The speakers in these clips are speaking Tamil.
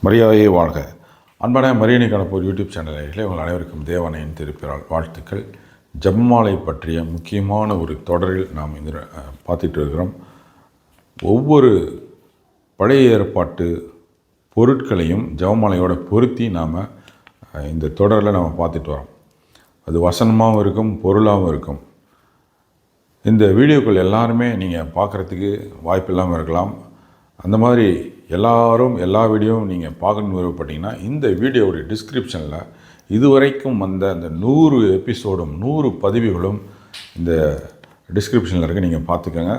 மரியாதையை வாழ்க. அன்பான மரியணை கணப்போர் யூடியூப் சேனலில் உங்கள் அனைவருக்கும் தேவனையின் திருப்பிறால் வாழ்த்துக்கள். ஜெபமாலை பற்றிய முக்கியமான ஒரு தொடரில் நாம் பார்த்துட்டு இருக்கிறோம். ஒவ்வொரு பழைய ஏற்பாட்டு பொருட்களையும் ஜெபமாலையோட பொருத்தி நாம் இந்த தொடரில் நாம் பார்த்துட்டு வரோம். அது வசனமாகவும் இருக்கும், பொருளாகவும் இருக்கும். இந்த வீடியோக்கள் எல்லாருமே நீங்கள் பார்க்குறதுக்கு வாய்ப்பு இல்லாமல் இருக்கலாம். அந்த மாதிரி எல்லாரும் எல்லா வீடியோவும் நீங்கள் பார்க்கணுன்னு விருப்பப்பட்டீங்கன்னா இந்த வீடியோவுடைய டிஸ்கிரிப்ஷனில் இதுவரைக்கும் வந்த அந்த 100 எபிசோடும் 100 பதிவுகளும் இந்த டிஸ்கிரிப்ஷனில் இருக்க நீங்கள் பார்த்துக்கோங்க.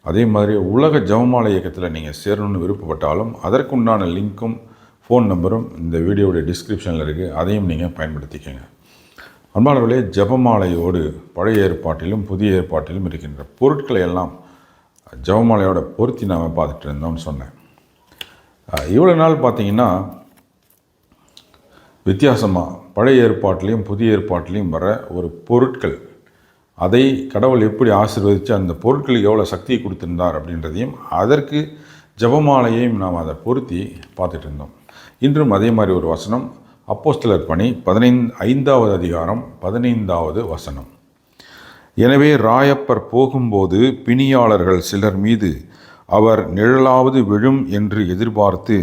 அதே மாதிரி உலக ஜெபமாலை இயக்கத்தில் நீங்கள் சேரணும்னு விருப்பப்பட்டாலும் அதற்குண்டான லிங்க்கும் ஃபோன் நம்பரும் இந்த வீடியோவுடைய டிஸ்கிரிப்ஷனில் இருக்குது. அதையும் நீங்கள் பயன்படுத்திக்கோங்க. அன்பானவர்களே, ஜெபமாலையோடு பழைய ஏற்பாட்டிலும் புதிய ஏற்பாட்டிலும் இருக்கின்ற பொருட்களை எல்லாம் ஜெபமாலையோட பொருத்தி நாம் பார்த்துட்டு இருந்தோம்னு சொன்னேன். இவ்வளோ நாள் பார்த்திங்கன்னா வித்தியாசமாக பழைய ஏற்பாட்டிலையும் புதிய ஏற்பாட்டிலையும் வர ஒரு பொருட்கள், அதை கடவுள் எப்படி ஆசீர்வதித்து அந்த பொருட்களுக்கு எவ்வளோ சக்தியை கொடுத்துருந்தார் அப்படின்றதையும் அதற்கு ஜெபமாலையையும் நாம் அதை பொருத்தி பார்த்துட்டு இருந்தோம். இன்றும் அதே மாதிரி ஒரு வசனம், அப்போஸ்தலர் பணி 5வது அதிகாரம் 15வது வசனம். எனவே ராயப்பர் போகும்போது பிணியாளர்கள் சிலர் மீது அவர் நிழலாவது விழும் என்று எதிர்பார்த்து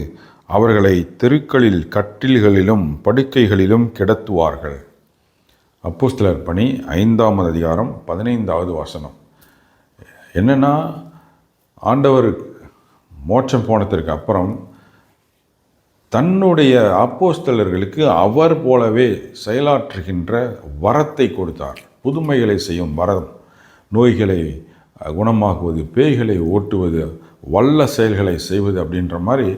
அவர்களை தெருக்களில் கட்டில்களிலும் படுக்கைகளிலும் கிடத்துவார்கள். அப்போஸ்தலர் பணி 5வது அதிகாரம் 15வது வசனம். என்னென்னா, ஆண்டவர் மோட்சம் போனதற்கு அப்புறம் தன்னுடைய அப்போஸ்தலர்களுக்கு அவர் போலவே செயலாற்றுகின்ற வரத்தை கொடுத்தார். புதுமைகளை செய்யும் வரம், நோய்களை குணமாக்குவது, பேய்களை ஓட்டுவது, வல்ல செயல்களை செய்வது அப்படின்ற மாதிரி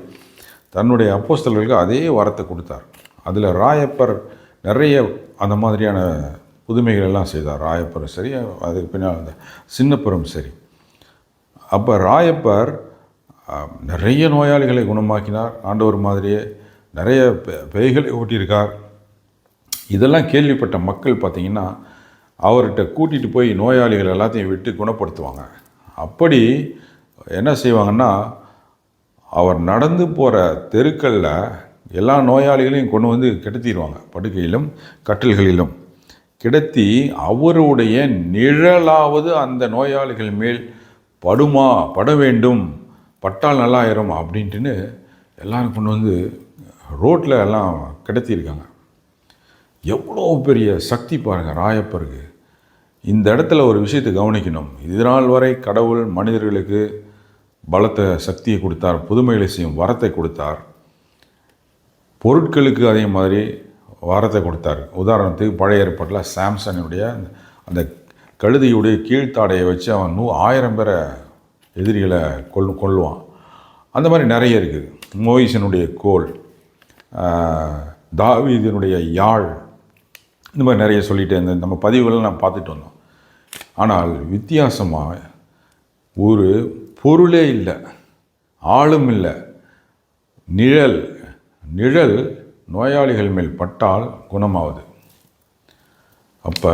தன்னுடைய அப்போஸ்தலர்களுக்கு அதே வரத்தை கொடுத்தார். அதில் ராயப்பர் நிறைய அந்த மாதிரியான புதுமைகள் எல்லாம் செய்தார். ராயப்பரும் சரி, அதுக்கு பின்னால் அந்த சின்னப்பரும் சரி. அப்போ ராயப்பர் நிறைய நோயாளிகளை குணமாக்கினார். ஆண்டவர் மாதிரியே நிறைய பேய்களை ஓட்டியிருக்கார். இதெல்லாம் கேள்விப்பட்ட மக்கள் பார்த்திங்கன்னா அவர்கிட்ட கூட்டிகிட்டு போய் நோயாளிகள் எல்லாத்தையும் விட்டு குணப்படுத்துவாங்க. அப்படி என்ன செய்வாங்கன்னா, அவர் நடந்து போகிற தெருக்களில் எல்லா நோயாளிகளையும் கொண்டு வந்து கிடத்திடுவாங்க. படுக்கையிலும் கட்டில்களிலும் கிடத்தி அவருடைய நிழலாவது அந்த நோயாளிகள் மேல் பட வேண்டும், பட்டால் நல்லாயிரும் அப்படின்ட்டுன்னு எல்லோரும் கொண்டு வந்து ரோட்டில் எல்லாம் கிடத்தியிருக்காங்க. எவ்வளோ பெரிய சக்தி பாருங்கள் ராயப்பருக்கு. இந்த இடத்துல ஒரு விஷயத்தை கவனிக்கணும். இதனால் வரை கடவுள் மனிதர்களுக்கு பலத்தை சக்தியை கொடுத்தார், புதுமைகளை செய்யும் வரத்தை கொடுத்தார், பொருட்களுக்கு அதே மாதிரி வரத்தை கொடுத்தார். உதாரணத்துக்கு பழைய ஏற்பாட்டில் சாம்சனுடைய அந்த கழுதையுடைய கீழ்த்தாடையை வச்சு அவன் 1000 பேரை எதிரிகளை கொள்ளுவான். அந்த மாதிரி நிறைய இருக்குது. மோயிசனுடைய கோல், தாவீதினுடைய யாழ், இந்த மாதிரி நிறைய சொல்லிகிட்டே இருந்தேன். நம்ம பதிவுகளை நான் பார்த்துட்டு வந்தோம். ஆனால் வித்தியாசமாக ஒரு பொருளே இல்லை, ஆளும் இல்லை, நிழல் நோயாளிகள் மேல் பட்டால் குணமாகுது. அப்போ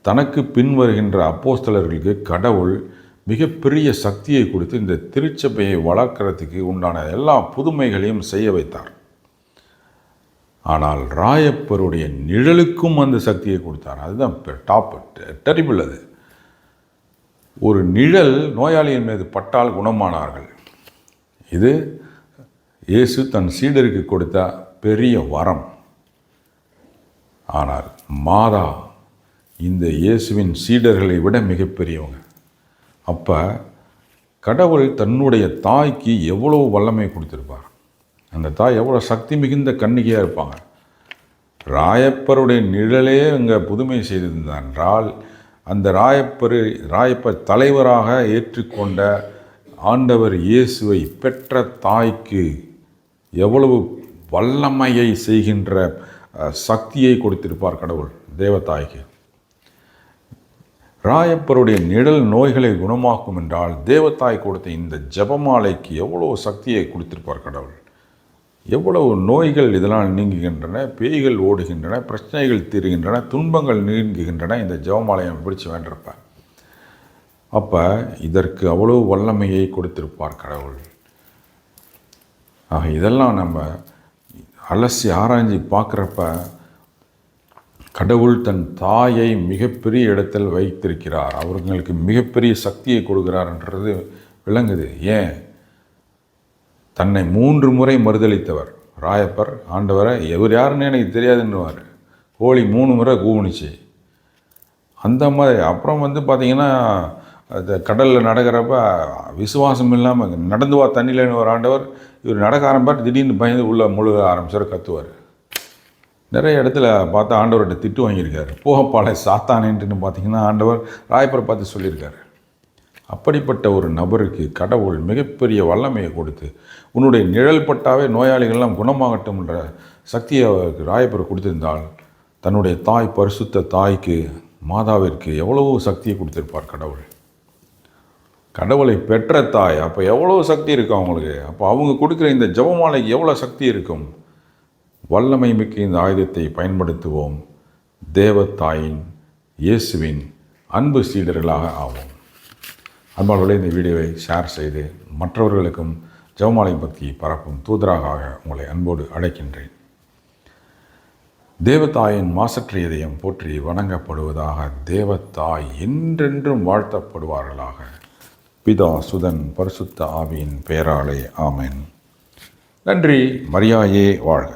தனக்கு பின்வருகின்ற அப்போஸ்தலர்களுக்கு கடவுள் மிகப்பெரிய சக்தியை கொடுத்து இந்த திருச்சபையை வளர்க்குறதுக்கு உண்டான எல்லா புதுமைகளையும் செய்ய வைத்தார். ஆனால் ராயப்பருடைய நிழலுக்கும் அந்த சக்தியை கொடுத்தார். அதுதான் டாப் டெரிபிள். அது ஒரு நிழல் நோயாளியின் மீது பட்டால் குணமானார்கள். இது இயேசு தன் சீடருக்கு கொடுத்த பெரிய வரம். ஆனால் மாதா இந்த இயேசுவின் சீடர்களை விட மிகப்பெரியவங்க. அப்போ கடவுள் தன்னுடைய தாய்க்கு எவ்வளோ வல்லமை கொடுத்துருப்பார். அந்த தாய் எவ்வளோ சக்தி மிகுந்த கன்னிகையாக இருப்பாங்க. ராயப்பருடைய நிழலே அங்கே புதுமை செய்திருந்தார் என்றால் அந்த ராயப்பர் தலைவராக ஏற்றுக்கொண்ட ஆண்டவர் இயேசுவை பெற்ற தாய்க்கு எவ்வளவு வல்லமையை செய்கின்ற சக்தியை கொடுத்திருப்பார் கடவுள் தேவதாய்க்கு. ராயப்பருடைய நிழல் நோய்களை குணமாக்கும் என்றால் தேவதாய் கொடுத்த இந்த ஜெபமாலைக்கு எவ்வளோ சக்தியை கொடுத்திருப்பார் கடவுள். எவ்வளவு நோய்கள் இதனால் நீங்குகின்றன, பேய்கள் ஓடுகின்றன, பிரச்சனைகள் தீருகின்றன, துன்பங்கள் நீங்குகின்றன இந்த ஜெபமாலையை பிடிச்சு வேண்டியிருப்பார். அப்போ இதற்கு அவ்வளோ வல்லமையை கொடுத்திருப்பார் கடவுள். ஆக இதெல்லாம் நம்ம அலசி ஆராய்ஞ்சி பார்க்குறப்ப கடவுள் தன் தாயை மிகப்பெரிய இடத்தில் வைத்திருக்கிறார், அவர்களுக்கு மிகப்பெரிய சக்தியை கொடுக்கிறார்ன்றது விளங்குது. ஏன்? தன்னை 3 முறை மறுதளித்தவர் ராயப்பர் ஆண்டவரை இவர் யாருன்னு எனக்கு தெரியாதுன்னுவார். கோழி 3 முறை கூவுனுச்சு. அந்த மாதிரி அப்புறம் பார்த்திங்கன்னா அது கடலில் நடக்கிறப்ப விசுவாசம் இல்லாமல் நடந்து வா தண்ணியில் ஒரு ஆண்டவர், இவர் நடக்க ஆரம்பிப்பார், திடீர்னு பயந்து உள்ளே முழுக ஆரம்பிச்சார், கத்துவார். நிறைய இடத்துல பார்த்தா ஆண்டவர்கிட்ட திட்டு வாங்கியிருக்காரு. போகப்பாலை சாத்தானேன்ட்டுன்னு பார்த்திங்கன்னா ஆண்டவர் ராயப்பரை பார்த்து சொல்லியிருக்காரு. அப்படிப்பட்ட ஒரு நபருக்கு கடவுள் மிகப்பெரிய வல்லமையை கொடுத்து உன்னுடைய நிழல் பட்டாவே நோயாளிகள்லாம் குணமாகட்டும்ன்ற சக்தியை அவருக்கு ராயப்பர் கொடுத்திருந்தால் தன்னுடைய தாய் பரிசுத்த தாய்க்கு மாதாவிற்கு எவ்வளவோ சக்தியை கொடுத்திருப்பார் கடவுள். கடவுளை பெற்ற தாய் அப்போ எவ்வளோ சக்தி இருக்கும் அவங்களுக்கு. அப்போ அவங்க கொடுக்குற இந்த ஜெபமாலைக்கு எவ்வளோ சக்தி இருக்கும். வல்லமை மிக்க இந்த ஆயுதத்தை பயன்படுத்துவோம். தேவத்தாயின் இயேசுவின் அன்பு சீடர்களாக ஆவோம். அன்பாளர்களே, இந்த வீடியோவை ஷேர் செய்து மற்றவர்களுக்கும் ஜெபமாலை பற்றி பரப்பும் தூதராக உங்களை அன்போடு அழைக்கின்றேன். தேவத்தாயின் மாசற்ற இதயம் போற்றி வணங்கப்படுவதாக. தேவத்தாய் என்றென்றும் வாழ்த்தப்படுவார்களாக. பிதா சுதன் பரிசுத்த ஆவியின் பெயராலே ஆமென். நன்றி. மரியாயே வாழ்க.